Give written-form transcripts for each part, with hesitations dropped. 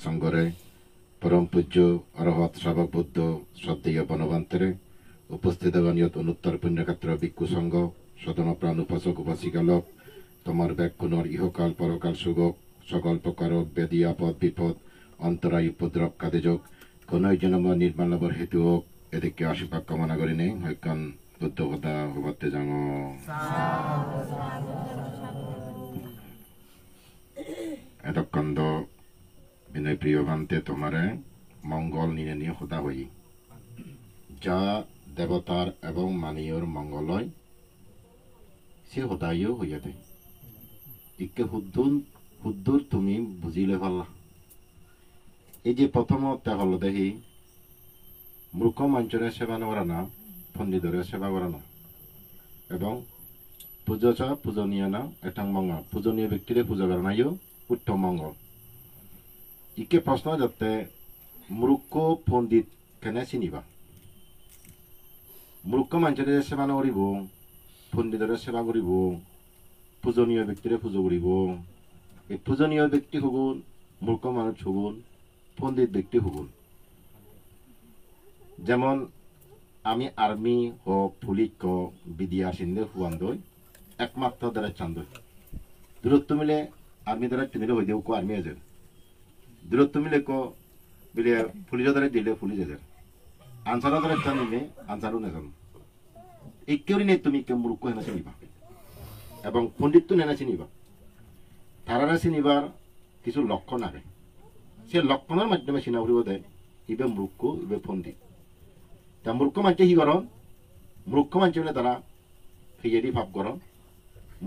সৎসঙ্গরে পরম পূজ্য অরহত শ্রাবক বুদ্ধ শ্রদ্ধেয় বনবান্তরে উপস্থিত গণিয়ত অনুত্তর পুণ্যক্ষেত্র ভিক্ষু সংঘ সদন প্রাণ উপাসক উপাসিকালক তোমার ব্যাকুণর ইহকাল পরকাল সুগক সকল প্রকার ব্যাধি আপদ বিপদ অন্তরায় উপদ্রব কাদেজক কোন জন্ম নির্মাণ লাভর হেতু হোক এদিকে আশীর্বাদ কামনা করি নেই হইকান বুদ্ধ কথা হবাতে যাং এতক্ষণ বিনয় প্রিয় ভান্তে তোমারে মঙ্গল নিয়ে নিয়ে সদা হই যা দেবতার এবং মানীয়র মঙ্গলয় সে সদাইও হইয়া দেয় ইকে হুদ্দুর তুমি বুঝিলে পারলা এই যে প্রথমতে হলো দেখি মূর্খ মঞ্চরে সেবা করা না পণ্ডিতরে সেবা করা না এবং পূজা পূজনীয় না এটাং মঙ্গল পূজনীয় ব্যক্তিরে পূজা করা নাইও উত্তম মঙ্গল ইকে প্রশ্ন যাতে মূর্খ পণ্ডিত কেনে চিনিবা মূর্খ মঞ্চরে সেবা নকরিব পণ্ডিতরে সেবা করিব পূজনীয় ব্যক্তিরে পুজো করিব এই পূজনীয় ব্যক্তি হগুন মূর্খ মানুষ হগুন পণ্ডিত ব্যক্তি হগুন যেমন আমি আর্মি হোক পুলিশ হোক বিদিয়া সিন্ধে হুয়ান দই একমাত্র দ্বারা চান্দ দূরত্ব মিলে আর্মি দ্বারা চিনিলে হয়ে দেব আর্মি এজের দূরত্ব মিলে বিলে পুলিশের দ্বারা দিলে পুলিশ এজের আনসারের দ্বারা চান নিলে আনসারও নেজান এই কেউ নেই তুমি কেউ মূর্খ হেনা চিনিবা এবং পণ্ডিত তো নেনা চিনিবা তারা চিনিবার কিছু লক্ষণ আগে সে লক্ষণের মাধ্যমে চিনা ফুরিব দেয় ইবে মূর্খ ইবে পণ্ডিত তা মূর্খ মানুষে কি করন মূর্খ মানুষ হলে তারা ফিয়েদি ভাব করন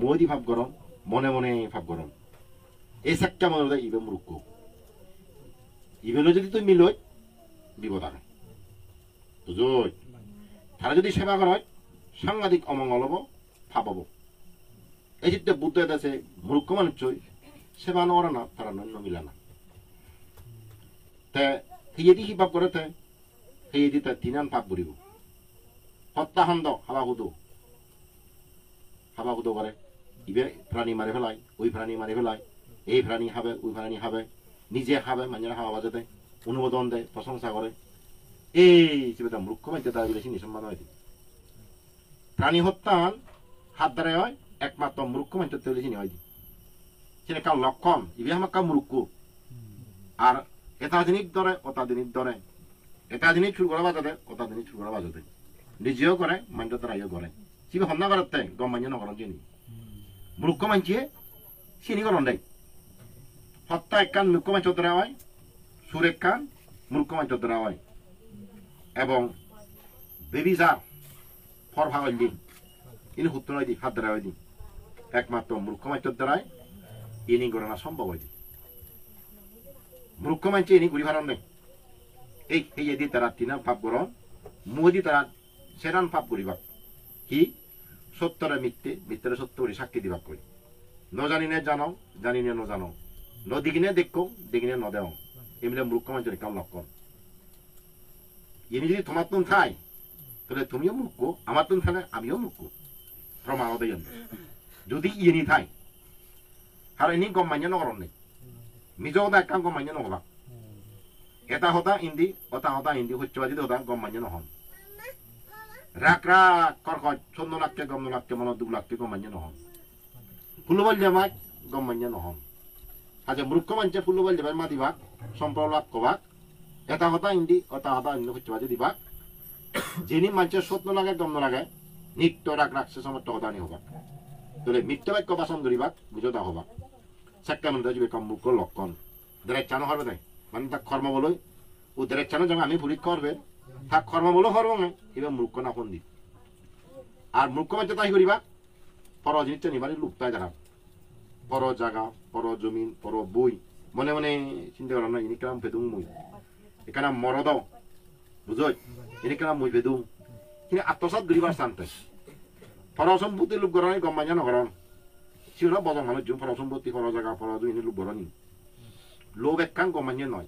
মদি ভাব করন মনে মনে ভাব করন এই চারটা মনে দেয় ইবে মূর্খ ইবেলো যদি তুই মিলই বিপদ আগে বুঝই তারা যদি সেবা করা হয় সাংঘাতিক অমঙ্গল হব ভাব হব এই যে বুদ্ধ আছে মূর্খ মানুষ সেবা নরা না তারা নন্য মিলা না হিয়েদি হিপাপ করে হিয়েদি তার তিনান পাপ করিব হত্যাখণ্ড হাবা হুদো করে ইবে প্রাণী মারি ফেলায় ওই প্রাণী মারি ফেলায় এই প্রাণী খাবে ওই প্রাণী খাবে নিজে খাবে মানুষেরা খাওয়া বাজে দেয় অনুমোদন দেয় প্রশংসা করে এই হিসেবে মূর্খ মানতে তারা বেশি নিসম্মান হয় প্রাণী হত্যান হাত দ্বারা হয় একমাত্র মূর্খ মানুষের তৈরি চিনি হয় সেটা কার লক্ষণ ইবে আমার কার মূর্খ আর এটা জিনিস ধরে ওটা জিনিস ধরে এটা জিনিস চুর করা বাজাতে ওটা জিনিস চুর করা বাজাতে নিজেও করে মানুষের দ্বারা ইয়ে করে সিবে হন্যা করতে গম মান্য নকরণ চিনি মূর্খ মানছিয়ে চিনি করণ দেয় হত্যা একখান মূর্খ মানুষের দ্বারা হয় সুর একখান মূর্খ মানুষের দ্বারা হয় এবং বেবিজার ফর ভাগ দিন ইনি সূত্র নয় দি হাত দ্বারা হয় দিন একমাত্র মূর্খ মানুষের দ্বারাই ইনি গণনা সম্ভব হয় মূর্খ মানুষ ইনি ঘুরি ভাড়ন নেই এই এদি তারা তিনার পাপ গ্রহণ মুদি তারা সেরান পাপ করিবা কি সত্যরে মিথ্যে মিথ্যের সত্য করে সাক্ষী দিবা কই ন জানি নে জানো জানি নে ন জানো ন দিগিনে দেখো দিগিনে ন দেও এমনি মূর্খ মানুষের কাম লক্ষণ ইনি যদি তোমার তুন খায় তাহলে তুমিও মূর্খ আমার তুন খালে আমিও মূর্খ প্রমাণ দেয় যদি ইনি থাই আর ইনি গম মান্য নকরণ নেই নিজেও দা একখান গম মান্য নহবা এটা হতা ইন্দি অতা হতা ইন্দি সত্যবাদী হতা গম মান্য নহন রাক রাক কর্কট 14 লাখকে গম লাখকে মন 2 লাখকে গম মান্য নহন ফুলবল জামাত গম মান্য নহন আজ মূর্খ মানুষে ফুলবল জামাত মা দিবা সম্পর্ক লাভ কবাক এটা হতা ইন্দি অতা হতা ইন্দি সত্যবাদী দিবা যিনি মানুষের 17 লাখে গম লাগে নিত্য রাক রাখছে সমর্থ হতানি হবা তাহলে মিথ্যা বাক্য বাসন করিবা বুঝতা হবা চারটা মনে যাবে কম মূর্খ লক্ষণ দেড় চানো হবে নাই মানে তাক কর্ম বলো ও দেড় চানো যখন আমি পরীক্ষা করবে তাক কর্ম বলো করবো না এবার মূর্খ না ফোন দি আর মূর্খ মাঝে তাই করিবা পর জিনিসটা নিবারে লুপ্তায় দেখা পর জায়গা পর জমিন পর বই মনে মনে চিন্তা করা না ইনি কাম ফেদুম মুই এখানে মরদ বুঝই ইনি কাম মুই ফেদুম কিন্তু আত্মসাত করিবার শান্তি পর সম্পত্তি লোক গরণে গম মাঝে নগরণ সিওরা বদং মানুষ জুম পর সম্পত্তি পর জায়গা পর জমি লোক গরণি লোক একখান গম মাঝে নয়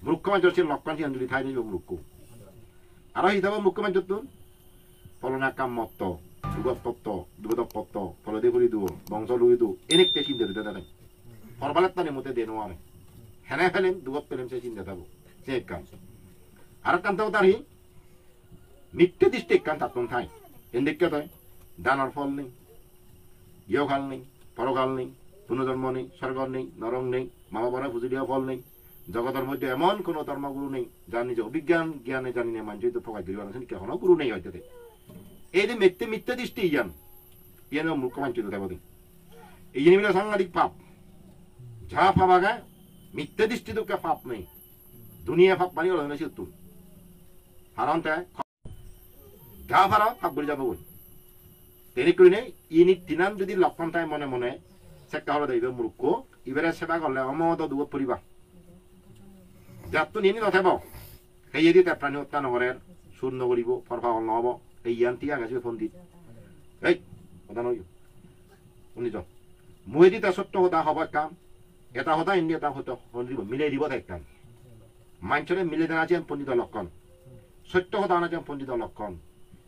মূর্খ মানুষের সে লক্ষণ সিয়ান যদি ঠাই নিল মূর্খ আর হিসাবে মূর্খ মানুষের তো ফলনা কাম মত্ত দুগতত্ব দুগতপত্ত ফলদে করি দিব বংশ লুই দু এনেকটা চিন্তা দিতে দেয় ফরবালের তানে মতে দেনো আমি হেনে ফেলেন দুগত পেলেন সে চিন্তা থাকবো সে কাম আর কান্তাও তারি মিথ্যে দৃষ্টি কান তাত্তন থাই এন দেখতে তাই দানার ফল নেই ইহকাল নেই পরকাল নেই পুনর্জন্ম নেই স্বর্গ নেই নরক নেই মা বাবারা পুজো দেওয়া ফল নেই জগতের মধ্যে এমন কোন ধর্মগুরু নেই যার নিজে অভিজ্ঞান জ্ঞানে জানি না মানুষ তো প্রকাশ করি আছেন কখনো গুরু নেই হয়তো এই যে মিথ্যে দৃষ্টি জ্ঞান ইয়ান মূর্খ মানচিত দেব এই জিনিস সাংঘাতিক পাপ যা পাপ আগে মিথ্যে দৃষ্টি তো পাপ নেই দুনিয়া পাপ মানে হলো সে তুল হারান তাই যা ভাড়া পাপ বলে যাবো বই তেনে করি নেই ইনি তিনান যদি লক্ষণ তাই মনে মনে চেষ্টা হলে দেবে মূর্খ ইবারে সেবা করলে অমত দুগত পরিবার যার তো নিয়ে নথাব সেই যদি প্রাণী হত্যা নগরের সুর নগরিব ফরফাল নহব এই ইয়ান টিয়া গেছে পণ্ডিত এই কথা নয় শুনিছ মই যদি সত্য হতা হব কাম এটা হতা এনে এটা হতো মিলাই দিব তাই কাম মানুষরে মিলে দেওয়া আছে পণ্ডিত লক্ষণ সত্য হতা আনা পণ্ডিত লক্ষণ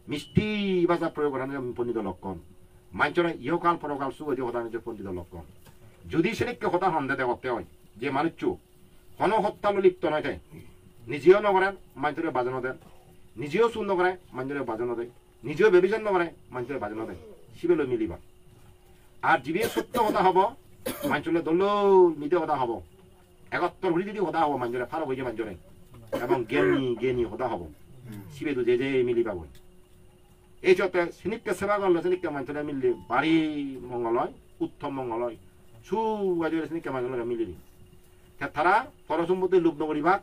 মিষ্টি বাজার প্রয়োগ করা পণ্ডিত লক্ষণ মানুষরে ইহকাল পরকাল সুগতি হতা আনা পণ্ডিত লক্ষণ যদি সেদিকে হতা সন্দেহ করতে হয় যে মানুষ কোন হত্যালো লিপ্ত নয় তাই নিজেও নকরেন মানুষের বাজানো দেন নিজেও চুর নকরে মানুষের বাজানো দেয় নিজেও বেবিচার নকরে মানুষের বাজানো দেয় শিবেলো মিলিবা আর যিবি সত্য কথা হব মানুষের দল মিদে কথা হব একত্তর ঘুরি যদি হতা হব মানুষের ফারক হয়েছে মানুষের এবং জ্ঞানী হতা হব শিবে তো যে মিলিবা বই এই চতে সিনিককে সেবা করলে সিনিককে মানুষের মিললে বাড়ি মঙ্গল হয় উত্তম মঙ্গল হয় সুগাজের সিনিককে মানুষের মিলিবি তারা পরসম্পত্তি লোভ নকরিবাক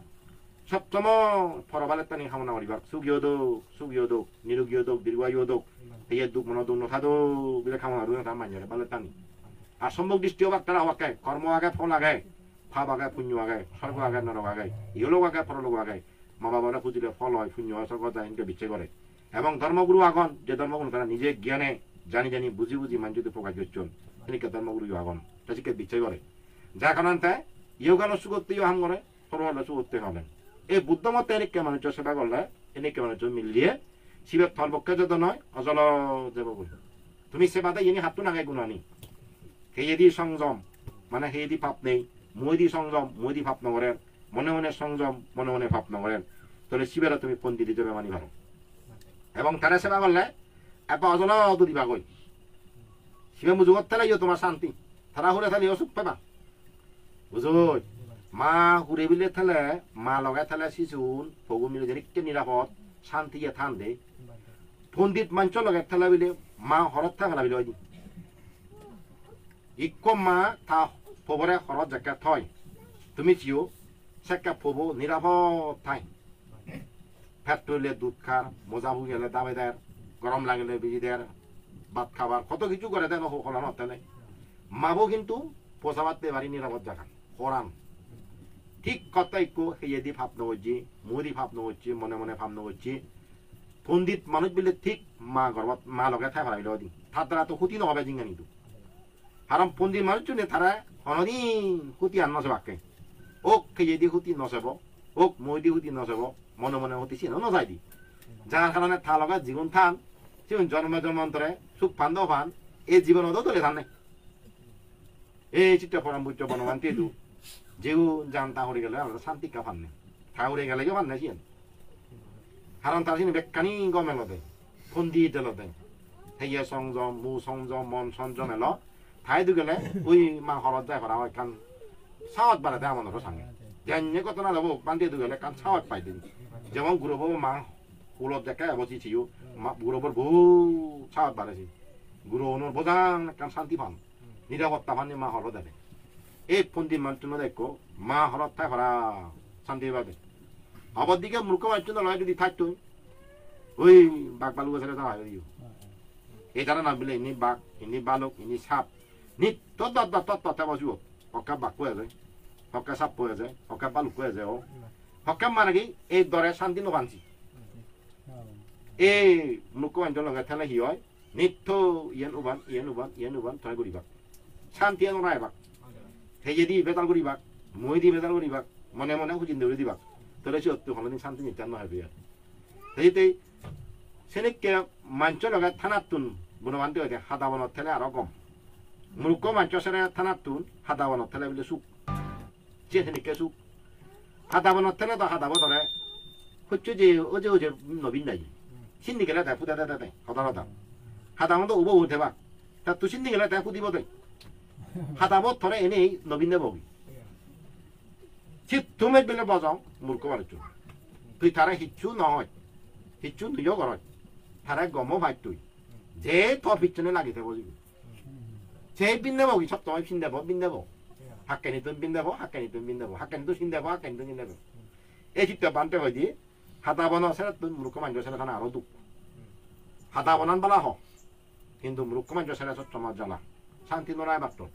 সপ্তম ফরবালের টানি কামনা করিবাক সুগীয় দোক নিরোগীয় দোক দীর্ঘায়ু দোক এই দুঃখ মন দুঃখ নথাদো বিলে কামনা রুই তার মাঞ্জরে বালের টানি আর সম্ভব দৃষ্টিও বাক তারা হওয়াকে কর্ম আগে ফল আগে ফাপ আগে পুণ্য আগে স্বর্গ আগে নরক আগে ইহলোক আগে পরলোক আগে মা বাবারা খুঁজিলে ফল হয় পুণ্য হয় স্বর্গ যায় এনকে বিচ্ছে করে এবং ধর্মগুরু আগন যে ধর্মগুরু তারা নিজে জ্ঞানে জানি বুঝি মানুষ প্রকাশ করছেন সেদিকে ধর্মগুরু আগন তাদেরকে বিচ্ছে করে যার কারণে তাই ইয়োগানো সুগত্তি হাম করে সরল সুগত্তি হলেন এই বুদ্ধমতে এনেকে মানুষ সেবা করলে এনেকে মানুষ মিলিয়ে শিবের ফলপক্ষে যত নয় অজল যাব তুমি সেবাতে ইনি হাতটো নাগাই গুণানি সেই দি সংযম মানে সেই দি পাপ নেই মই দি সংযম মই দি ভাব নকরেন মনে মনে সংযম মনে মনে ভাব নকরেন তাহলে শিবেরা তুমি পন্ডিত হিসেবে মানি পারো এবং তারা সেবা করলে এবার অজল দিবা কই শিবে মুজুগত থালে ইয়ে তোমার শান্তি তারা হলে থালে অসুখ পাবা বুঝুই মা হুরে বিলে থালে মা লগাই থালে শিশুন ফগু মিলে যেনিকে নিরাপদ শান্তি থান দে পণ্ডিত মাঞ্চ লগাই থালে বিলে মা হরত থাকা বিলে ওই ইক মা থা ফবরে হরত জায়গা থয় তুমি চিও সেকা ফবো নিরাপদ থাই ফ্যাট তৈলে দুধ খার মজা ভুগি গেলে দাবে দেয় গরম লাগলে বিজি দেয় ভাত খাবার কত কিছু করে দেয় হলানো হতে মাবো কিন্তু পোষাবাদ বাড়ি নিরাপদ জায়গা করান ঠিক কথা একটু সেই ভাব নগরছি মুদি ভাব নগরছি মনে মনে ভাব নগরছি পণ্ডিত মানুষ বিলে ঠিক মা গর্ভত মা লগে থাই ভাবিল দি তার দ্বারা তো ক্ষতি নহবে জিঙ্গা নিতু কারণ পণ্ডিত মানুষ জন্য তারা অনদিন ক্ষতি আন নসবাকে ওক সেই দি ক্ষতি নসব ওক মই দি ক্ষতি নসব মনে মনে ক্ষতি চিহ্ন নযায় দি যার কারণে থা লগা জীবন থান জীবন জন্মান্তরে সুখ ফান দ ফান এই জীবনতো তোলে থান নাই এই চিত্র পরম্পর্য বনবান তেদু যেও জানতা হয়ে গেলে আমরা শান্তি কা ফান্নে ঠাউরে গেলে কেউ ফান্নে চিয়েন কারণ তার সিনে বেকানি গমেল দেয় ফন্দি তেল দেয় হেয়ে সংযম মু সংযম মন সংযম এলো ঠাই দু গেলে ওই মা হরত যায় করা হয় কান সাওয়াত বাড়ে দেয় আমার সঙ্গে জানিয়ে কত না যাবো বান্ধিয়ে দু গেলে কান সাওয়াত পাই দিন যেমন গুরুব মা উলত দেখা বসি ছিও গুরুবর বহু সাওয়াত বাড়েছি গুরু অনুর বোঝান কান শান্তি পান নিরাপত্তা পানি মা হরত দেয় এই পন্ডিত মানুষ দেখো মা হরত থাই হরা শান্তি পাবে অবর দিকে মূর্খ মানুষ লয় যদি থাকতো ওই বাঘ বালু গাছের তারা দিও এই তারা না বলে ইনি বাঘ ইনি বালক ইনি সাপ নি তত বসব হকা বাঘ পোয়া যায় হকা সাপ পোয়া যায় হকা বালুক পোয়া যায় ও হকা মানে কি এই দরে শান্তি নবানছি এই মূর্খ মানুষ লগাই থালে কি হয় নিত্য ইয়েন উবান তই করিবা শান্তি নয় বাঘ সেই যদি বেতাল করিবা মই দি বেতাল করিবা মনে মনে খুঁজি দৌড়ে দিবা তাহলে সে অত্যন্ত ভালো শান্তি নিত্যান হবে সেইতেই সেনেকে মাঞ্চ লগাই থানার তুন বনবান্তি হয়ে হাদা বনত থেলে আরো কম মূর্খ মাঞ্চ সেরে থানার তুন হাদা বনত থেলে বলে সুখ 제해니 계속 하다보는 어때나도 하다보더래 헛주지 어제 너빈다지 신니게라 다 부다다다다 하다하다 하다보도 오버 대박 다또 신니게라 다 부디보대 하다보 더래 애니 너빈네 보기 지 도매 빌려 봐서 물고 말했죠 그 타라 히추 너 히추 누여 걸어 타라 고모 발뚜이 제더 빛을 나게 되버리고 제 빛내보기 첩동에 빛내보 빛내보 학견이든 빛내보 학견이든 빛내보 학견이든 신내보 학견이든 신내보 에집대 반대거지 하다보나 세렸던 무릎고만 조세라 하나 알아도 하다보난 발라호 힌두 무릎고만 조세라서 좀 하잖아 산티 노라에 박도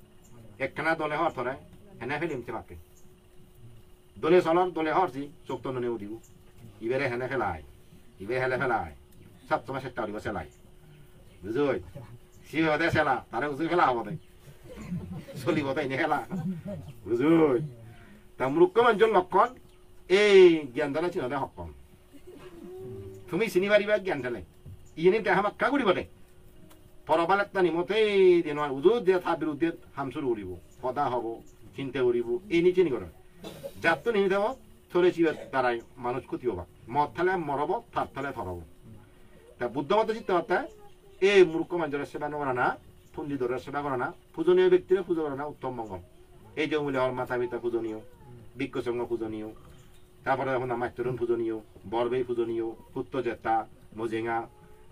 ekna dole hortore hene felim te bakke dole solon dole horsi sokto no neudigu ibere hene felai ibe hele felai sab toma setta uri selai buzoy siwe de sela tare uzu fela bode soli bode ni hela buzoy tamruk ko manjon lokkon e gyandala china de hokkon tumi sinibari ba gyandale 이는 때 하마 가구리 버대 벌어발랐다니 못해 되노 우조데 타비루데 함수를 우리고 보다하고 진대 우리고 이니지니 거를 잡던 이니 되고 토레 집에 따라 মানুষ ক্ষতি হবা মথালে মরব তারতলে ধরব তা বুদ্ধমত চিত্ত হতে এই মূর্খ মানুষের সেবা করা না পণ্ডিতদের সেবা করা না পূজনীয় ব্যক্তির পূজা করা না উত্তম মঙ্গল এই যে মূল্য হর মাথা পিতা পূজনীয় বিক্ষসঙ্গ পূজনীয় তারপরে এখন মাতৃণ পূজনীয় বরবেই পূজনীয় পুত্রজেতা মজেঙা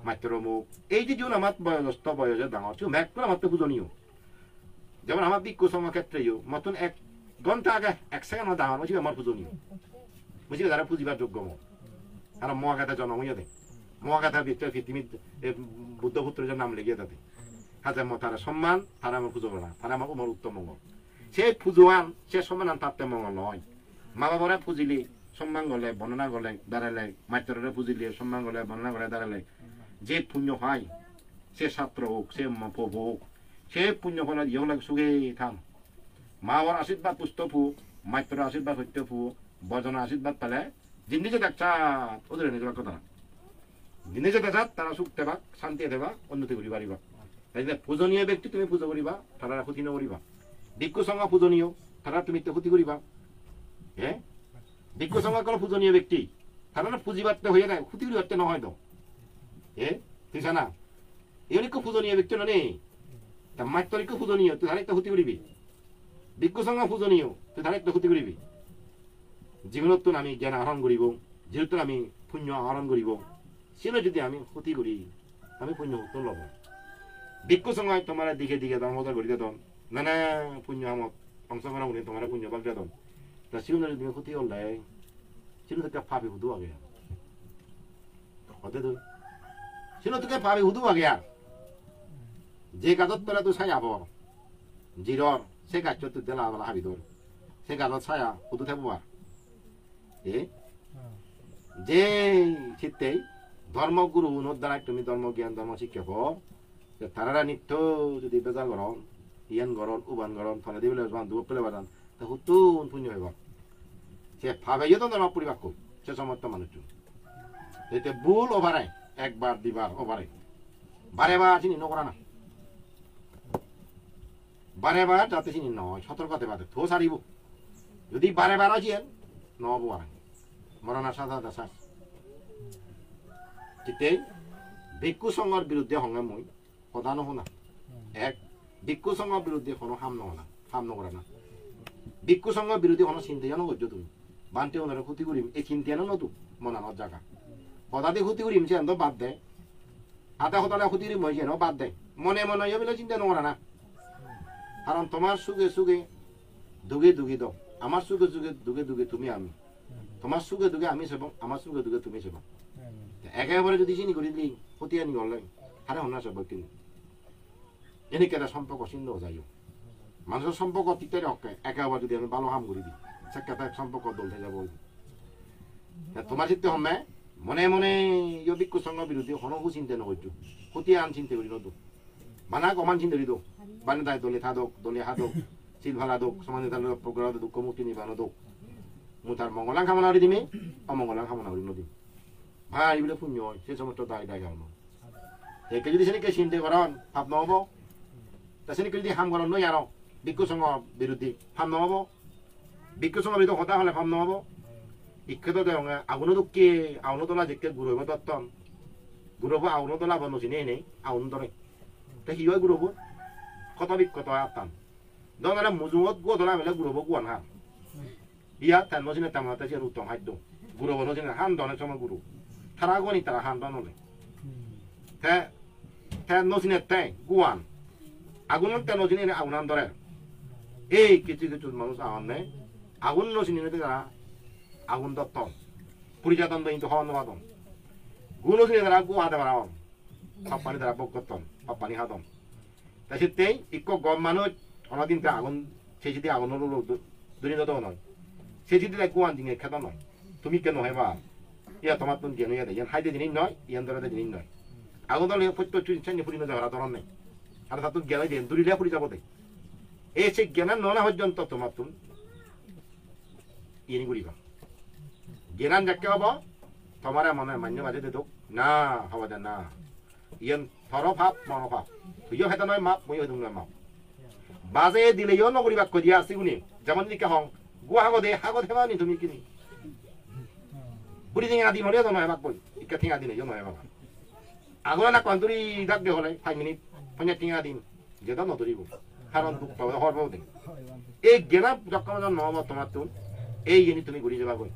মাতৃমুখ এই যে জীবন আমার বয়োজ্যেষ্ঠ বয়োজ্যের ডাঙর ছিল ম্যাকগুলো আমার তো পূজনীয় যেমন আমার বিক্ষসঙ্গ ক্ষেত্রেও মতন এক ঘন্টা আগে এক সেকেন্ড আমার ডাঙর মুছিবে আমার পূজনীয় মুছিবে তারা পুজিবার যোগ্য মো আর মহাগাথা জন্ম হইয়া দেয় মহাগাথার ভিতরে পৃথিবীর বুদ্ধপুত্রের নাম লেগে তাতে হাজার তারা সম্মান তারা আমার পুজো করা তারা আমার আমার উত্তম মঙ্গল সে পুজোয়ান সে সম্মান তাতে মঙ্গল নয় মা বাবারা পুজিলে সম্মান গলে বর্ণনা গলে দাঁড়ালে মাতৃরে পুজিলে সম্মান গলে বর্ণনা গলে দাঁড়ালে যে পুণ্য হয় সে ছাত্র হোক সে প্রভু হোক সে পুণ্য ফল ইহলাগ সুখে থাম মা বাবার আশীর্বাদ পুষ্ট ফু মাতৃ আশীর্বাদ সত্য ফু বজনা আশীর্বাদ পেলে জিন্দিকে দেখছা ওদের নিজের কথা নিজে দেখা তারা সুখ দেবা শান্তি দেবা উন্নতি করি পারিবা তাই পূজনীয় ব্যক্তি তুমি পুজো করিবা তারা ক্ষতি নকরিবা ভিক্ষু সংঘ পূজনীয় তারা তুমি ক্ষতি করিবা হ্যাঁ ভিক্ষু সংঘ কল পূজনীয় ব্যক্তি তারা পুঁজিবারতে হয়ে যায় ক্ষতি করি হতে নহয় তো তুই জানা এগুলি পূজনীয় ব্যক্তি নেই তা মাত্রিক পূজনীয় তুই তারা একটা ক্ষতি করিবি ভিক্ষু সংঘ পূজনীয় তুই তারা একটা ক্ষতি করিবি জীবনত আমি জ্ঞান আহরণ করিব যেহেতু আমি পুণ্য আহরণ করিব সেটা যদি আমি ক্ষতি করি আমি পুণ্য উত্তর লব ভিক্ষু সংঘ তোমার দিকে দিকে দামোদর করি দেন নানা পুণ্য আমার অংশগ্রহণ করি তোমার পুণ্য বাগ দেন তা সিউনের যদি ক্ষতি হলে সিনো থেকে পাবি হুদু আগে হতে তো সিনো থেকে পাবি হুদু আগে যে গাছত তোরা তো ছায়া বর জিরর সে গাছ তুই দেলা বলা হাবি তোর সে গাছত ছায়া হুদু থাকবো আর যে চিত্তেই ধর্মগুরু উনোর দ্বারা তুমি ধর্ম জ্ঞান ধর্ম শিক্ষক তারা নিত্য যদি বেজাল গরম ইয়ান গরম উবান গরম ফলে দিবলে দুপ পেলে বাদান তা হুতুন পুণ্য হইব সে ভাবে তো ধর্ম পরিবাক কই সে সমস্ত মানুষ এতে ভুল ওভারে একবার দুবার ওভারে বারে বার চিনি নকরা না বারে বার যাতে চিনি নয় সতর্কতে বাদে থো সারিব যদি বারে বার আছেন নহব আর মরণা সাদা দাসা তেই ভিক্ষু সংঘর বিরুদ্ধে হঙ্গে মই সদা নহনা এক ভিক্ষু সংঘর বিরুদ্ধে কোনো হাম নহনা হাম নকরা না ভিক্ষু সংঘর বিরুদ্ধে কোনো চিন্তা নগর্য তুমি বানতে ওনারা ক্ষতি করিম এই চিন্তা নতো মনানোর জায়গা সদাতে ক্ষতি করিম সে বাদ দেয় আধা সদালে ক্ষতি করিম হয়েছে বাদ দেয় মনে মনে এগুলো চিন্তা নকরা না কারণ তোমার সুখে সুখে দুগে দুগে দাও আমার সুখে সুখে দুগে দুগে তুমি আমি তোমার সুখে দুগে আমি সেবক আমার সুখে দুগে তুমি সেবক একেবারে যদি চিনি করে দিই ক্ষতি আনি গলে হারে হন্না সেবক কিন্তু এনেকে একটা সম্পর্ক ছিন্ন যাইও মানুষের সম্পর্ক তিতে হকে একেবারে যদি আমি ভালো কাম করে দিই সেটা সম্পর্ক দলতে যাব তোমার চিত্তে হমে মনে মনে ভিক্ষু সংঘ বিরুদ্ধে হনকু চিন্তা নকরছো ক্ষতি আন চিন্তা করি নতো বানা কমান চিন্তা করি দো বানে তাই দলে থাদক দলে হাদক চিল ভালা দোক সমাজে তাহলে প্রগ্রাম দুঃখ মুক্তি নিবানো দোক মু তার মঙ্গলাং কামনা করে দিমি অমঙ্গলাং কামনা করি নদী ভাই এগুলো পুণ্য হয় সে সমস্ত দায় দায় গাওন একে যদি সেদিকে চিন্তা করেন ভাব নহব তা সেদিকে যদি হাম করেন নই আর ভিক্ষু সংঘ বিরুদ্ধে হাম নহব বিক্ষ সময় তো কথা হলে ভাব নহব ইক্ষেতো দেওয়া আগুনদুকে আউনদলা যেকে গুরব দত্তন গুরব আউনদলা বনচিনে নেই আউন দরে তা হিয় গুরব কত বিক্ষত আতান দলে মুজুমত গদলা মেলে গুরব গুয়ান হা ইয়া তার নজিনে তামাতে যে উত্তম হাদ্য গুরব নজিনে হান দনে সময় গুরু তারা গনি তারা হান দনলে তে নজিনে তে গুয়ান আগুনের তে নজিনে আগুনান দরে এই কিছু কিছু মানুষ আগুন নেই আগুন নজিনে তারা আগুন দত্তন পুরিজাতন কিন্তু হওয়ান নবাদন গুণ নজিনে তারা গু হাতে বাড়াওন পাপানি তারা বকতন পাপানি হাদন তাই সেটাই ইক্ক গম মানুষ অনেকদিন আগুন সেই যদি আগুন দুনিয়া নয় সেই যদি গুয়ান দিনে খেতা নয় তুমি কেন হয় বা ইয়া তোমার তুমি জ্ঞান ইয়াদে ইয়ান হাইতে জিনিস নয় ইয়ান ধরাতে জিনিস নয় আগুন দলে প্রত্যেক চাইনি ফুরি না যাওয়ার ধরন নেই আর তা তুমি জ্ঞান দিয়ে দূরিলে ফুরি যাব দে এই সেই জ্ঞান ননা পর্যন্ত তোমার তুমি ইয়ে করিবা জ্ঞান যাকে হব তোমার মনে মান্য মাঝে দে না হব দে না ইয়ান থর ভাব মনোভাব তুইও হেতা নয় মাপ মইও হেতা নয় মাপ বাজে দিলে ইয় নকরিবা করিয়া আসি উনি যেমন দিকে হং গুয়া হাগদে হাগদ হেমানি তুমি কিনি বুড়ি ঠেঙা দি মরে তো নয় বাক বই ইকা ঠেঙা দিন নয় বাবা আগলে না কন্তরি ডাক দে হলে 5 মিনিট পঞ্জা ঠেঙা দিন যেটা নতরিব কারণ দুঃখ পাবে হর পাবে দিন এই গেনা যখন নহব তোমার তো এই জিনিস তুমি ঘুরি যাবা গই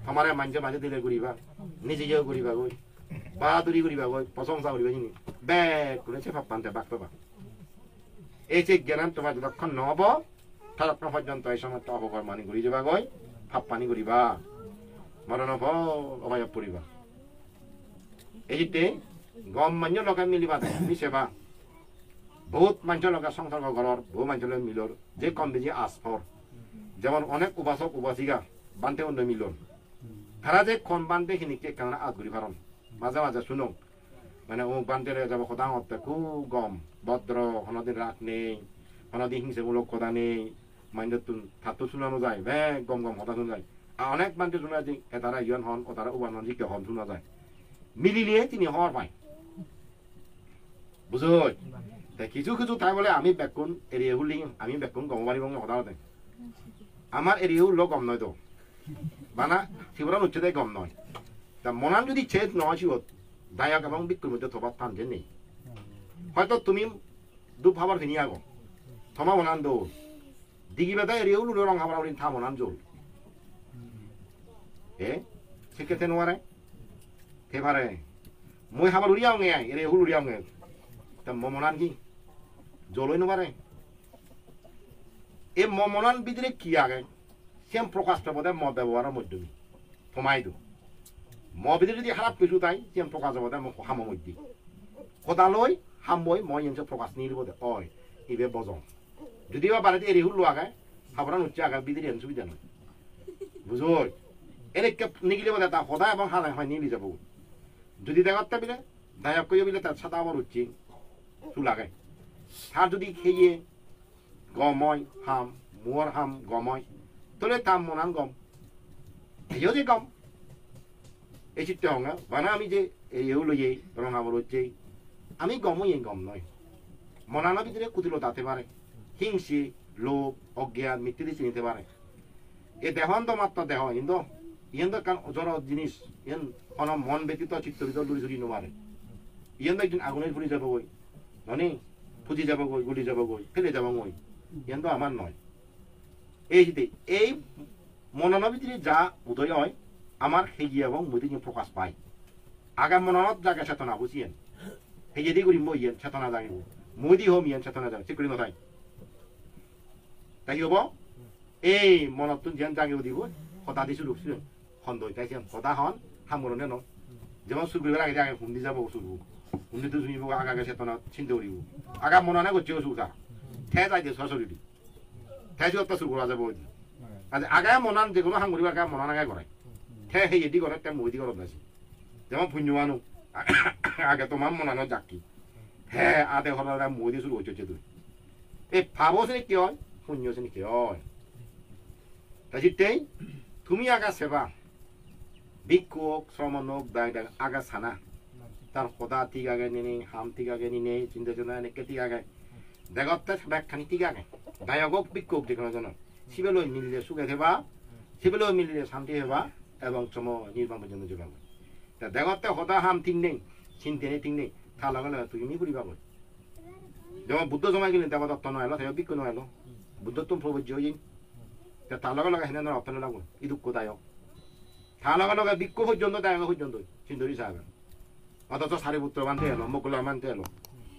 তোমার মাঝে মাঝে দিলে ঘুরিবা নিজে যেও ঘুরিবা গই বাহাদুরি ঘুরিবা গই প্রশংসা করিবা জিনিস ব্যাগ করে সে পান্তে বাক পাবা এই যে জ্ঞান তোমার যতক্ষণ নহব ততক্ষণ পর্যন্ত এই সময় তো অপকর মানি ঘুরি যাবা গই ভাব পানি ঘুরিবা মরণ অবায় পড়িবা এইতে গম মান্য লগাই মিলিবা মিশেবা বহুত মানুষ লগা সংসর্গ ঘরের বহু মানুষ মিলর যে কম বেজি আসফর যেমন অনেক উপাসক উপাসিকা বানতে অন্য মিলন তারা যে কোন বানতে খিনিকে কেন আগ ঘুরি পারন মাঝে মাঝে শুনো মানে ও বানতে যাব কথা হতে খুব গম ভদ্র হনদিন রাত নেই হনদিন হিংসামূলক কথা নেই মাইন্ডত থাতো শোনানো যায় বে গম গম কথা শোনা যায় অনেক মানুষ শোনা যে তারা ইয়ন হন ও তারা উবান হন জিকে হন শোনা যায় মিলিলে তিনি হওয়ার পায় বুঝোই কিছু কিছু তাই বলে আমি বেকুন এরিয়া হুলি আমি বেকুন গম পারি হঠাৎ আমার এরিয়া হুল গম নয় তো বানা শিবরান উচ্চে গম নয় তা মনান যদি চেত নয় শিবত দায়ক এবং বিক্রুর মধ্যে থবাত টান যে নেই হয়তো তুমি দু ভাবার ভিনি আগো থমা মনান দৌড় দিঘি বেদা এরিয়া হুল রং হাবার থা মনান জোল এ শিখেতে নোয়ারে এবারে মই হাবার উড়িয়াও গে এরিয়া হুল উড়িয়াও গে তা মনান কি জলই নবারে এই মনান ভিতরে কি আগে সেম প্রকাশ পাবো ম ব্যবহারের মাধ্যমে কমাই দো ম ভিতরে যদি খারাপ কিছু তাই সেম প্রকাশ পাবো হাম মধ্যে সদালৈ হামবই মই এনসে প্রকাশ নিয়ে দিব দে অয় ইবে বজং যদিও বাড়িতে এরি হুল আগে সাবধান উচ্চে আগে ভিতরে এন সুবিধা নয় বুঝোই এনেকে নিগিলে বোধ তা সদায় এবং হালে হয় নিয়ে যাব যদি দেখাতে বিলে দায়ক কইও বিলে তার ছাতা আবার উচ্চে চুলাগে তার যদি খেয়ে গময় হাম মোর হাম গময় তোলে তাম মনান গম এইও যে গম এই চিত্তে হঙ্গা বানা আমি যে এইও লইয়ে রং আমার হচ্ছে আমি গমই গম নয় মনানা ভিতরে কুতিলো তাতে পারে হিংসি লোভ অজ্ঞান মৃত্যুদি চিনিতে পারে এ দেহন্ত মাত্র দেহ কিন্তু ইয়েন তো জড় জিনিস ইয়েন কোন মন ব্যতীত চিত্ত ভিতর দূরি চুরি নোমারে ইয়েন তো একদিন আগুনের ফুরি যাব গই ননি ফুজি যাব গই গুলি যাব গই ফেলে যাব গই ইয়েন তো আমার নয় এই মননের ভিতরে যা উদয় হয় আমার হেগি এবং মুদি প্রকাশ পায় আগাম মননত জাগে চেতনা বুঝিয়েন হেগে দিয়ে করি মই চেতনা জাগিব মুদি হম ইয়েন চেতনা জাগে ঠিক করি নথাই তাই হব এই মনত যেন জাগিব দিব সদা দিছো রূপছিল খন্দই তাই সদা হন সামৰণে ন যেমন চুরগুলিবার আগে আগে হুন্দি যাব চুরবু হুন্দিটো শুনিব আগে আগে চেতনা চিন্তা করিব আগা মননে করছে চুরটা ঠে যাই দিয়ে সরস্বতী ঠেসি একটা চুর করা যাব আগে মনান যে কোনো সাংগরিবার আগে মনান আগে করায় ঠে সেই এদি করে তে মই দি করত নাছি যেমন পুণ্যমানো আগে তোমার মনানো জাকি হে আদে হরা মই দি চুর হচ্ছে তুই এই ভাবো শ্রেণী কি হয় পুণ্য শ্রেণী কি হয় তাই তেই তুমি আগা সেবা ভিক্ষুক শ্রমণক দায় দায় আগা সানা তার সদা ঠিক আগে নিনে হাম ঠিক আগে নিনে চিন্তা চেতনা এনেকে ঠিক আগে দেগতে ব্যাগখানি ঠিক আগে দায়কক ভিক্ষুক যে কোনো জন 11월 밀리에 수게 해봐 11월 밀리에 3대 해봐 এবং নির্বাণ পর্যন্ত যোগাব দেখতে হতা হাম ঠিক নেই চিন্তে নেই ঠিক নেই তা লাগালে তুই মি ঘুরি পাবো যেমন বুদ্ধ সময় গেলেন দেবদত্ত নয় এলো তাই বিজ্ঞ নয় এলো বুদ্ধত্ব প্রবজ্য হয়ে তা লগা লগা হেনে অর্থ লাগো ই দুঃখদায়ক তা লগা লগা বিজ্ঞ পর্যন্ত দায়ক পর্যন্ত চিন্তরি সাহেব অথচ সারিপুত্র বান্ধে এলো মুকুলা মানতে এলো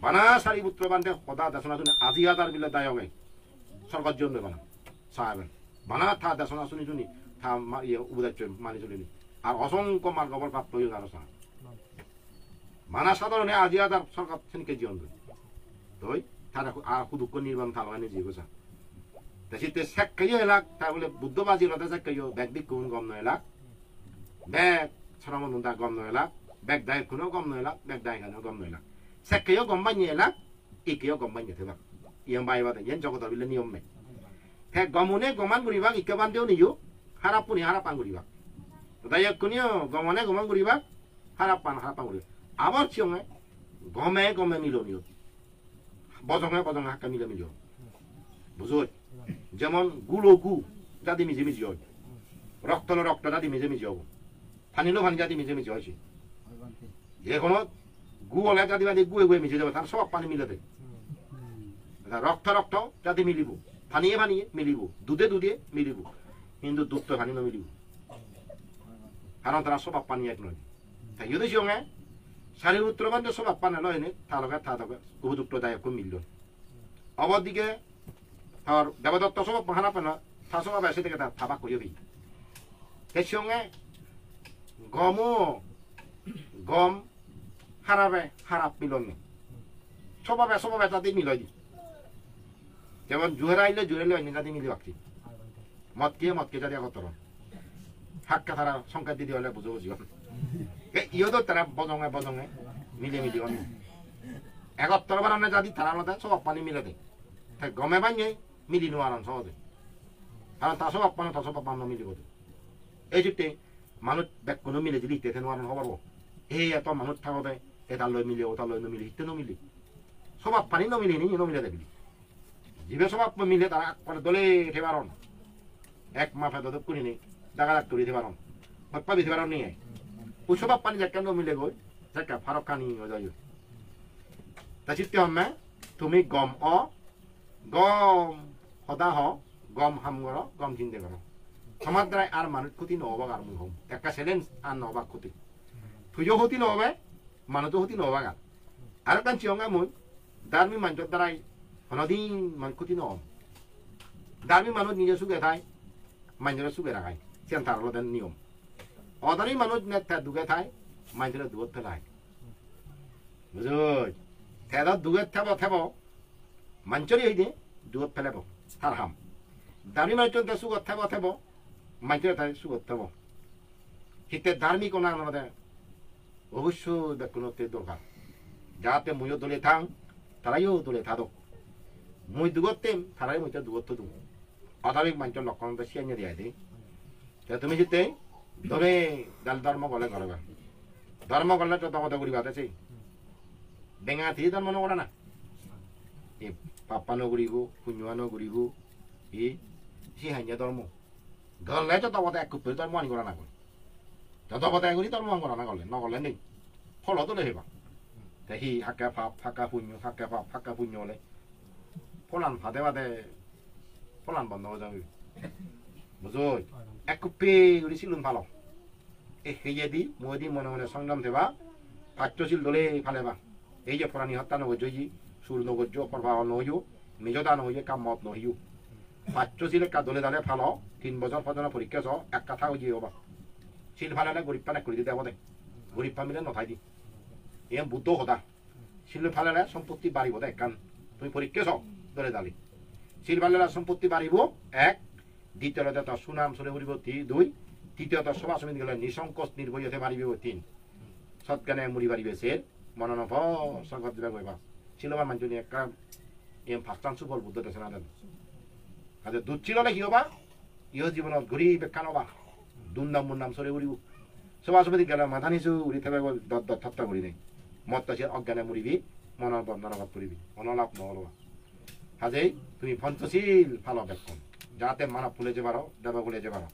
বানা সারিপুত্র বান্ধে হতা দেশনা শুনে আজি হাজার বিলে দায়ক সরকার জন্য বানা সাহেব বানা থা দেশনা শুনি শুনি থা উপদার্য মানি চলিনি আর অসংখ্য মার্গবর প্রাপ্ত হয়ে গেল সাহেব মানা সাধারণে আজি হাজার সরকার সেনকে জীবন তই তারা আর সুদুক্ষ নির্বাণ থালগানি জীবসা তাতে সেক্কাইও এলাক তা বলে বুদ্ধবাজি লতে সেক্কাইও ব্যাগ বিক কোন গম নয় এলাক ব্যাগ ছড়ামন দা গম নয় এলাক ব্যাগ দায় কোনো গম নয় এলাক ব্যাগ দায় গানো গম নয় এলাক সেক্কাইও গম বানি এলাক ইকেও গম বানি থেবা ইয়াম বাইবাতে ইয়ান জগত বিলে নিয়ম মে হে গমনে গমান গুরিবা ইকে বান্দেও নিয়ো হারাপুনি হারাপান গুরিবা দায়ক কোনিও গমনে গমান গুরিবা হারাপান গুরিবা আবার চিয়ঙে গমে গমে মিলনিও বজঙে বজঙে হাক্কা মিলে মিলিও বুঝোই যেমন গুলো গু যাদি মিজে মিজি হয় রক্তলো রক্ত যাদি মিজে মিজি হব ফানিলো ফানি যাদি মিজে মিজি হয়েছে যে কোনো গু হলে যাদি মানে গুয়ে গুয়ে মিজে যাবে তার সব পানি মিলে দেয় রক্ত রক্ত যাদি মিলিব ফানিয়ে ফানিয়ে মিলিব দুধে দুধে মিলিব কিন্তু দুধ তো ফানি নমিলিব কারণ তারা সব পানি এক নয় তাই যদি সঙ্গে সারিপুত্র বান্ধব সব পানি লয় এনে তালকে থাকে উপযুক্ত দায়ক মিলল অবদিকে আর দেবদত্ত সব হানা পেনা তা সব এসে থেকে থাবা করিয়ে দিই এর সঙ্গে গম হারাবে হারাপ মিলন সবাবে তাতে মিলয় দি যেমন জুহেরা আইলে জুহেলে অন্য যাতে মিলি বাকি মদকে যাতে আগতর হাক্কা তারা সংখ্যা দিদি হলে বুঝো বুঝিও ইয়তো তারা বজঙে মিলে মিলি অন্য একত্তর বানানে যাদি তারা আলাদা সব পানি মিলে দেয় তাই গমে বানিয়ে মিলি নোয়ারান সহজে কারণ তা সব পান্ন মিলিব এই যুক্তি মানুষ ব্যাগ কোনো মিলে যদি লিখতে নোয়ারান হবার এই এত মানুষ থাকতে এটা লয় মিলে ওটা লয় নমিলে হিতে নমিলে সব পানি নমিলে নি নমিলে দেখলি জিবে সব মিলে তারা করে দলে উঠে পারন এক মাফে দদপ করি নেই দাগা দাগ করে দিতে পারন হপ্পা দিতে পারন নিয়ে ওই সব পানি যাকে নমিলে গই যাকে ফারক কানি হয়ে যায় তা চিত্তে হম্মে তুমি গম সদা গম হাম কৰ গম চিন্তা কৰ সমাজ দ্বাৰাই আর মানুষ ক্ষতি নহবাক আর মুখ একটা চ্যালেঞ্জ আর নহবাক ক্ষতি তুইও ক্ষতি নহবে মানুষও ক্ষতি নহবাক আর একটা চিয়ঙা মই দার্মি মানুষের দ্বারাই হনদিন মান ক্ষতি নহম দার্মি মানুষ নিজে সুখে খায় মানুষের সুখে রাখায় সেন তার হলো নিয়ম অদানি মানুষ দুগে খায় মানুষের দুগত ফেলায় বুঝুই তেদর দুগে থেব মানুষেরই হইতে দুগত ফেলাব তার হাম দামি মানুষের সুগত থেব মানুষের তাই সুগত থেব শীতের ধার্মিক আমাদের অবশ্যই কোনো দরকার যাতে মইও দলে থাং তারাইও দলে থাদক মই দুগতেম তারাই মইতে দুগত দু অধার্মিক মানুষের লক্ষণ সিয়াইনে দিয়া দেয় তুমি যেতে ধরে দাল ধর্ম গলে করবা ধর্ম গলে তো তমত করিবা আছে বেঙা থি ধর্ম নকরা না এ পাপা নগরিব পুণ্যা নগরিব এ সিহাইনে ধর্ম গলে তো তমত এক কুপে ধর্ম আনি করা না করে ততপতে করি ধর্ম করা না গলে নগলে নেই ফল তোলে হেবা দেখি হাক্কা পাপ ফাঁকা পুণ্য হাক্কা পাপ ফাঁকা পুণ্য হলে ফলান ফাঁদে ফাঁদে ফলান বন্ধ হয়ে যাবে বুঝোই এক কুপে উড়ি সিলুন ভালো এই সেয়ে দি মই দি মনে মনে সংগ্রাম দেবা পাঠ্যশীল দলে ফালেবা এই যে ফরানি হত্যা নগর্যই সুর নগর্য প্রভাব নহইও নিজদা নহইয়ে কাম মত নহইও পাঠ্যশীল একা দলে দালে ফালো 3 বছর পর্যন্ত পরীক্ষা সহ এক কথা হয়ে হবা শিল ফালালে গরিব পানে করে দিতে হবে গরিব ফামিলে নথাই দি এম বুদ্ধ হতা শিল ফালালে সম্পত্তি বাড়িব দে কান তুমি পরীক্ষা সহ দলে দালি শিল ফালালে সম্পত্তি বাড়িব এক দ্বিতীয়ত তার সুনাম সরে উড়িব 2 তৃতীয়ত সভা সমিতি গেলে নিঃসংকোচ নির্ভয় হতে পারিবে 3 সৎজ্ঞানে মুড়ি পারিবে সে মননভ সংকট দিবা কইবা শিলবার মানুষ একটা এম ফাস্টান সুফল বুদ্ধ দেশনা দেন আজ দুধ ছিল না কি হবা ইহ জীবনত ঘুরি বেক্ষা নবা দুমদাম মুন্দাম সরে উড়িব সভা সমিতি গেলে মাথা নিচু উড়ি থাকবে দত ঠাট্টা করি নেই মত তাছে অজ্ঞানে মুড়িবি মননভ নরগত করিবি অনলাভ নহলবা হাজেই তুমি পঞ্চশীল ফালো বেক্ষণ যাতে মানব ফুলে যে বারো দেব ফুলে যে বারো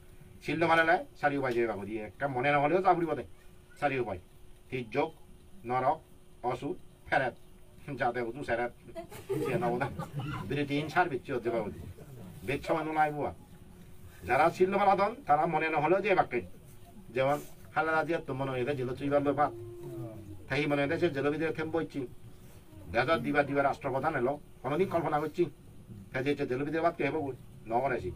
শিল্ড মানালে চারি উপায় যে বাবু দিয়ে একটা মনে না হলেও যা ফুরিব দে চারি উপায় যোগ নরক অসুর ফেরাত যাতে উঠু সেরাত সে নব না বিরতিহীন সার বিচ্ছি হতে বাবু বেদ সময় নয় বুয়া যারা শিল্ড মালাদন তারা মনে না হলেও যে বাক্যে যেমন খালাদা দিয়ে তো মনে হয়ে জেলো চুইবার ব্যাপার তাই মনে হয় সে জেলো ভিতরে থেম বইছি দেশত দিবা রাষ্ট্রপ্রধান এলো কোনোদিন কল্পনা করছি যে জেলো ভিতরে বাদ কে হবো নগরেছি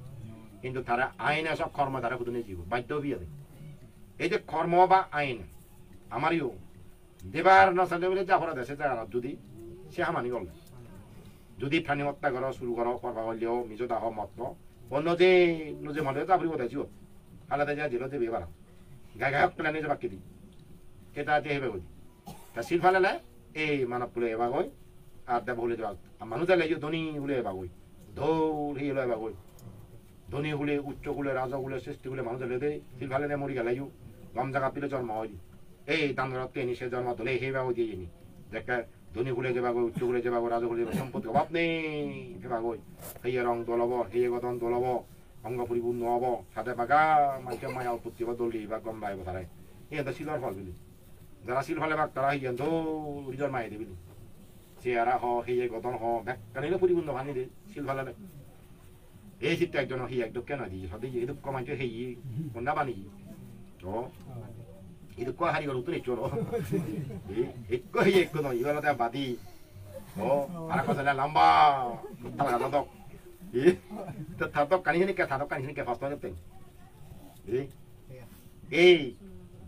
কিন্তু তারা আইন সব কর্ম তারা কুদুনে জীব বাধ্য বিয়ে দেয় এই যে কর্ম বা আইন আমারও দেবার নসালে বলে যা করা দেশে যা যদি সে হামানি করলে যদি প্রাণী হত্যা করো শুরু করো করবা হলেও নিজ দাহ মত অন্য যে নজে মনে যা ফুরিব দেয় আলাদা যা জেলো দেবে এবার গায়ে গায়ক পেলে নিজে বাক্য দিই এটা যে হেবে বলি তা শিল ফালে এই মানব ফুলে এবার গই আর দেব হলে যাওয়া মানুষ লাগে ধনী হলে এবার গই ধৌল হি হলো এবার গই ধনী হলে উচ্চ গুলে রাজা গুলে সৃষ্টি গুলে মানুষ লেদে শিল ফালে মরি গেলাইও গম জায়গা পিলে জন্ম হয় এই দানগরত কে সে জন্ম ধরে হে বাবু দিয়ে নি দেখা ধনী গুলে যে বাবু উচ্চ গুলে যে বাবু রাজা গুলে সম্পত্তি অভাব নেই হে বাবু হেয়ে রং দলব হেয়ে গদন দলব অঙ্গ পরিপূর্ণ হব সাথে বাগা মানুষ মায়া উৎপত্তি বা দলি বা গম বাইব তারাই এই তো শিলর ফল বিলি যারা শিল ফলে বাগ তারা হিয়ান তো রিজর মাই দিবিলি চেহারা হ হেয়ে গদন হ ব্যাকানিলে পরিপূর্ণ ভানি দে শিল ফলে এই চিত্র একজন হি একদম কেন দিয়ে সদাই এদুক কমাইতে হেই কোনটা বানি ও এদুক কো হারি গরু তো নেচো একো হি একো নয় ইবারতে বাদি ও আর কথা লম্বা তালা দাদক তো থাদক কানি কে ফাস্ট হয়ে যেতেন এই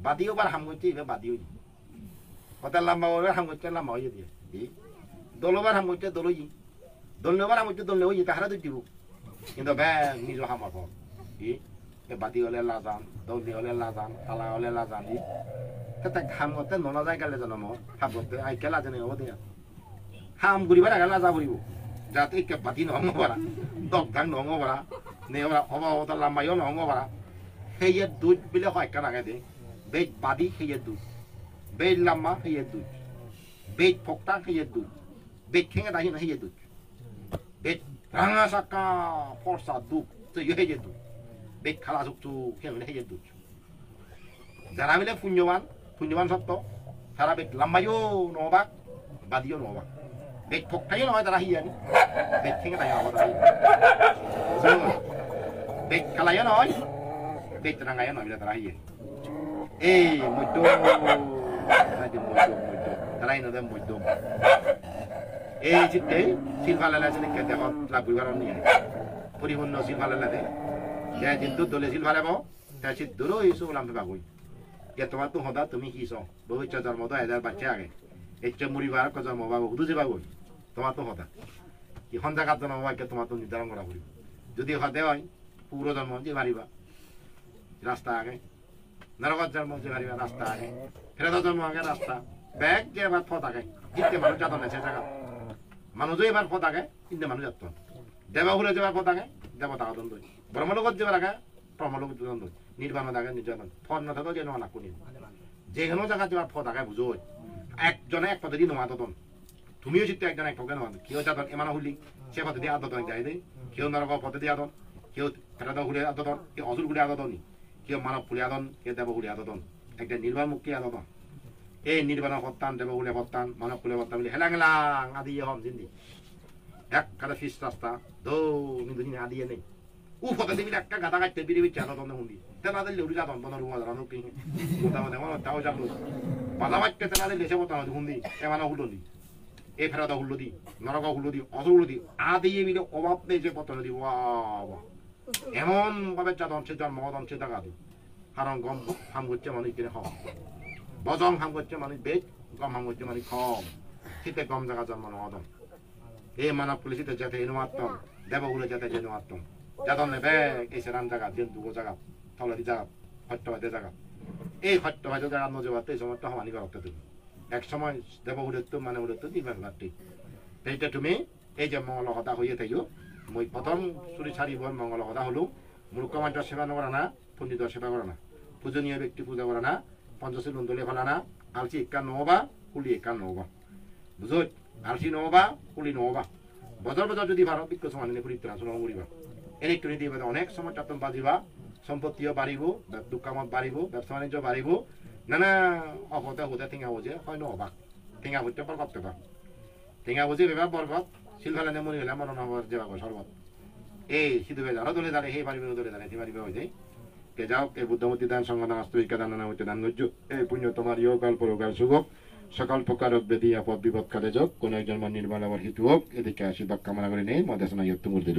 বাদিও বার হাম করতে এবার বাদিও কথা লম্বা ওরে হাম করতে লম্বা হয়ে দিয়ে দলবার হাম করতে দলই দলনেবার হাম করতে দলনে হয়ে তাহারা তো দিব কিন্তু ব্যাগ নিজ হামার ফল বাদি হলে লাজান দৌলি হলে লাজান তালা হলে লাজান তা ঘাম করতে ননা যায় গেলে জানো মর হাম করতে আইকে লাজানে হবো দিয়া হাম ঘুরিবার আগে লাজা ঘুরিব যাতে একে বাতি নহঙ্গ পারা দক ধান নহঙ্গ পারা নে ওরা হবা হতা লাম্বাইও নহঙ্গ পারা সেইয়ে দুধ বিলে হয় কান আগে দে বেদ বাদি সেইয়ে দুধ বেদ লাম্বা সেইয়ে দুধ বেদ ফকটা সেইয়ে দুধ বেদ খেঙে দাহি না সেইয়ে দুধ বেদ রাঙা সাকা ফর্সা দুধ তো সেইয়ে দুধ বেদ খালা সুকচু খেঙে সেইয়ে দুধ যারা মিলে পুণ্যবান সত্য সারা বেদ লাম্বাইও নহবাক বাদিও নহবাক বেদ ফকটাইও নহয় তারা হিয়ানি বেদ খেঙে দাহি নহবা তারা বেদ খালাইও নহয় বেদ রাঙাইও নহয় তারা হিয়ানি এই মধ্যম তারাই নদেম মধ্যম এই চিত্তে শিলফালালে আছে দেখে দেখো লাভ করিবার নিয়ে পরিপূর্ণ শিলফালালে দে কিন্তু দলে শিলফালাব তা সিদ্ধরও এইসব লাম্পে বাগুই যে তোমার তো হদা তুমি কিস বহু জন্ম তো এদার বাচ্চা আগে এই মরিবার জন্ম বাবু হুদু যে বাগুই তোমার তো হদা কি সন্ধ্যা কাজ জন্ম বাক্য তোমার তো নির্ধারণ করা করিব যদি হদে হয় পুরো জন্ম যে মারিবা রাস্তা আগে নরকত জন্ম যে মারিবা রাস্তা আগে ফেরত জন্ম আগে রাস্তা ব্যাগ যে এবার ফত আগে জিততে মানুষ যাত না সে জায়গা মানুষও এবার ফত আগে কিন্তু মানুষ যাত দেবা হলে যাবার ফত আগে দেবতা দণ্ড ব্রহ্মলোকত যাবার আগে ব্রহ্মলোকত দণ্ড নির্বাণ আগে নির্যাতন ফত না থাকো যে না কোন যে কোনো জায়গা যাবার ফত আগে বুঝো একজনে এক পদ্ধতি নোয়া দন তুমিও জিততে একজন এক পক্ষে নোয়া কেউ যাতন এমানো হলি সে পদ্ধতি আদত যাই দে কেউ নরক পদ্ধতি আদন কেউ ফেরত হুলে আদতন কেউ অসুর গুলি আদতন কেউ মানব ফুলে আদন কেউ দেব হুলে আদতন একটা নির্বাণ মুক্তি আদতন এই নির্বাণ হত্যান দেব হুলে হত্যান মানব ফুলে হত্যান বলে হেলাং হেলাং আদি হম জিন্দি এক কাটা ফিস রাস্তা দৌড় আদি নেই ও ফটো দিবি একটা গাদা কাটতে বিড়ি বিচ্ছে আদতন হুন্দি তেনাদের লেউরি আদন বন রুমা জানো কি মোটামুটি আমার তাও যাবো বাধা বাচ্চা তেনাদের লেসে বতানো হুন্দি এমানো হুলো দি এই ফেরত হুলো দি নরক হুলো দি অসুর হুলো দি আদি মিলে অভাব নেই যে পতন দি বাবা এমন ভাবে চাদন সে জন্ম হদন সে জায়গা দি কারণ গম হাম করছে মানুষ কিনে কম বজং হাম করছে মানুষ বেদ গম হাম করছে মানুষ কম শীতে গম জায়গা জন্ম নহদন এই মানব পুলিশিতে যাতে এনো আত্ম দেবগুলো যাতে যেন আত্ম যাদন নেবে এই সেরাম জায়গা দিন দুগো জায়গা তলাদি জায়গা সত্যবাদী জায়গা এই সত্যবাদী জায়গা নজবাতে এই সময়টা সমানি করতে তুমি এক সময় দেবগুলোর তো মানে উড়ে তো দিবেন রাত্রি এইটা তুমি এই যে মঙ্গল হতা হয়ে থাকিও মই প্রথম চুরি ছাড়িব মঙ্গল হতা হলো মূর্খ মানুষের সেবা করা না পণ্ডিতের সেবা করা না পূজনীয় ব্যক্তি পূজা করা না পঞ্চশীল নন্দলে ফেলা না আলসি একা নহবা কুলি একা নহবা বুঝো আলসি নহবা কুলি নহবা বজর বজর যদি ভারত বিক্ষ সমানে পরিত্রাণ মরিবা ইলেকট্রনিক দিয়ে অনেক সময় চাতন বাজিবা সম্পত্তিও বাড়িব দোকানত বাড়িব ব্যবসা বাণিজ্য বাড়িব নানা অপদে হতে ঠেঙা বুঝে হয় ন অবাক ঠেঙা বুঝতে বরকত পেবা ঠেঙা বুঝে পেবা বরকত শিলফালে মরি গেলে মরণ হবার যাবা সর্বত এই সিধু বেজারও দলে দাঁড়ে সেই পারিবে দলে দাঁড়ে পারিবে হয়ে যায় কে যাও কে বুদ্ধমতি দান সংগদান আস্তবিকা দান নানা হইতে দান গজ্জ এই পুণ্য তোমার ইয় কাল পরকাল শুভক সকল প্রকার বেদি আপদ বিপদ কালে যোগ কোন একজন নির্মল আবার হিতু হোক এদিকে আশীর্বাদ কামনা করে নেই মধ্যে শোনা ইয়ত্তমূর্তি